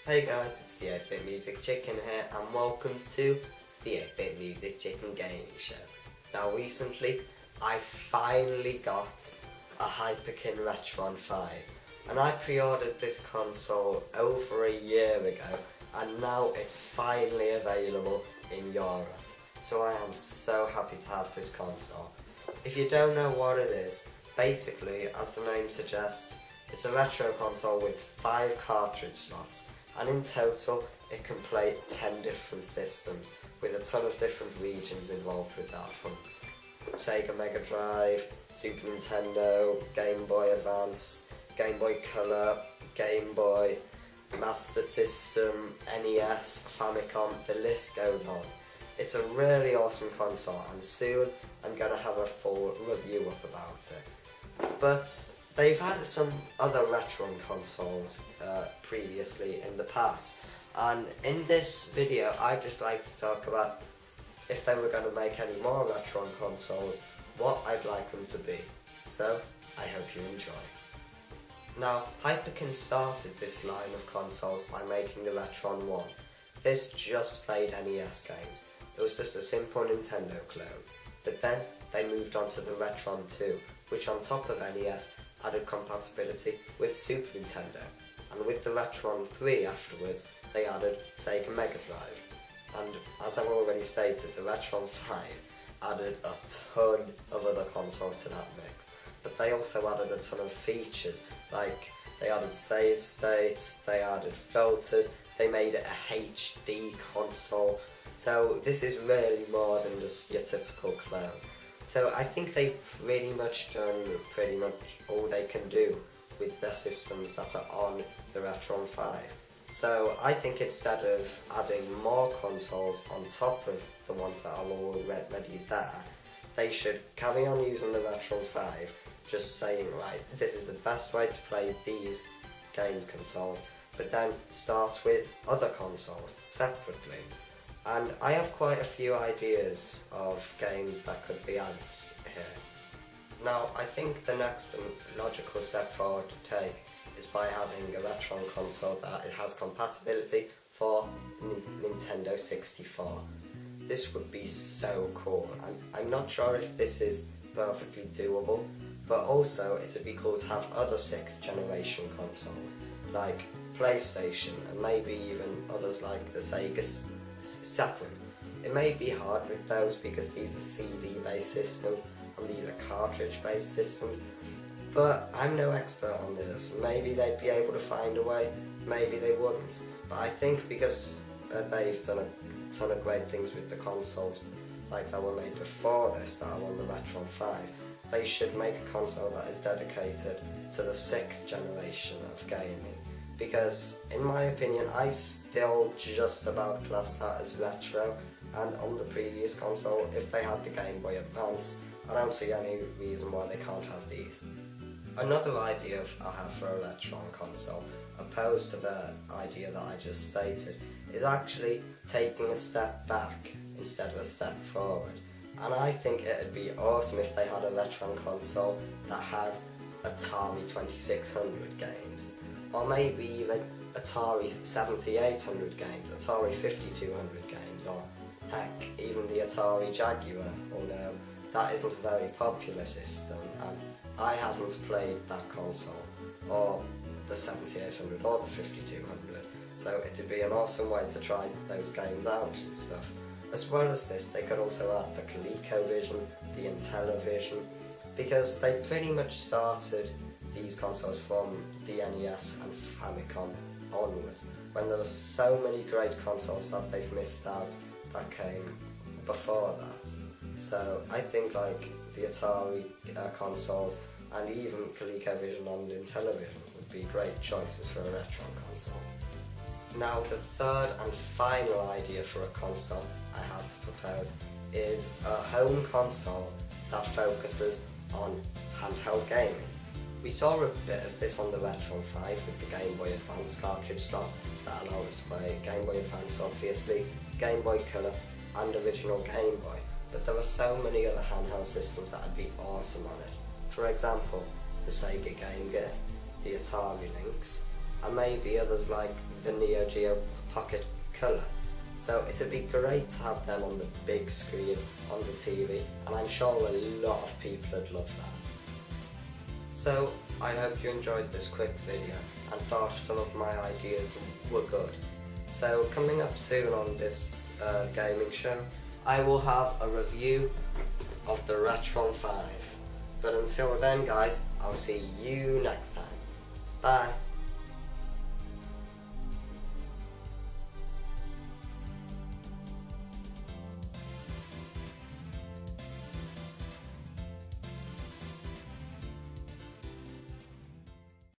Hey guys, it's the 8-bit Music Chicken here and welcome to the 8-bit Music Chicken gaming show. Now recently I finally got a Hyperkin Retron 5 and I pre-ordered this console over a year ago and now it's finally available in Europe. So I am so happy to have this console. If you don't know what it is, basically as the name suggests, it's a retro console with 5 cartridge slots. And in total, it can play 10 different systems with a ton of different regions involved with that, from Sega Mega Drive, Super Nintendo, Game Boy Advance, Game Boy Color, Game Boy, Master System, NES, Famicom, the list goes on. It's a really awesome console and soon I'm going to have a full review up about it. But they've had some other Retron consoles previously in the past, and in this video I'd just like to talk about if they were going to make any more Retron consoles, what I'd like them to be. So I hope you enjoy. Now Hyperkin started this line of consoles by making the Retron 1. This just played NES games. It was just a simple Nintendo clone. But then they moved on to the Retron 2, which on top of NES added compatibility with Super Nintendo, and with the Retron 3 afterwards they added Sega Mega Drive, and as I've already stated, the Retron 5 added a ton of other consoles to that mix, but they also added a ton of features, like they added save states, they added filters, they made it a HD console, so this is really more than just your typical clone. So I think they've pretty much done all they can do with the systems that are on the Retron 5. So I think instead of adding more consoles on top of the ones that are already there, they should carry on using the Retron 5, just saying, right, this is the best way to play these game consoles, but then start with other consoles separately. And I have quite a few ideas of games that could be added here. Now, I think the next logical step forward to take is by having a Retron console that it has compatibility for Nintendo 64. This would be so cool. I'm not sure if this is perfectly doable, but also it would be cool to have other 6th generation consoles, like PlayStation, and maybe even others like the Sega Saturn. It may be hard with those because these are CD-based systems and these are cartridge-based systems, but I'm no expert on this. Maybe they'd be able to find a way, maybe they wouldn't, but I think because they've done a ton of great things with the consoles like that were made before this, that are on the Retron 5, they should make a console that is dedicated to the 6th generation of gaming. Because, in my opinion, I still just about class that as retro, and on the previous console, if they had the Game Boy Advance, I don't see any reason why they can't have these. Another idea I have for a Retron console, opposed to the idea that I just stated, is actually taking a step back instead of a step forward. And I think it would be awesome if they had a Retron console that has Atari 2600 games. Or maybe even Atari 7800 games, Atari 5200 games, or heck, even the Atari Jaguar, although that isn't a very popular system, and I haven't played that console, or the 7800 or the 5200, so it would be an awesome way to try those games out and stuff. As well as this, they could also add the ColecoVision, the Intellivision, because they pretty much started these consoles from the NES and Famicom onwards, when there were so many great consoles that they've missed out that came before that. So I think like the Atari consoles and even ColecoVision and Intellivision would be great choices for a Retron console. Now the third and final idea for a console I have to propose is a home console that focuses on handheld gaming. We saw a bit of this on the Retron 5 with the Game Boy Advance cartridge slot that allowed us to play Game Boy Advance obviously, Game Boy Color and original Game Boy, but there are so many other handheld systems that would be awesome on it. For example, the Sega Game Gear, the Atari Lynx, and maybe others like the Neo Geo Pocket Color. So it'd be great to have them on the big screen on the TV, and I'm sure a lot of people would love that. So I hope you enjoyed this quick video and thought some of my ideas were good. So coming up soon on this gaming show, I will have a review of the Retron 5. But until then guys, I'll see you next time. Bye.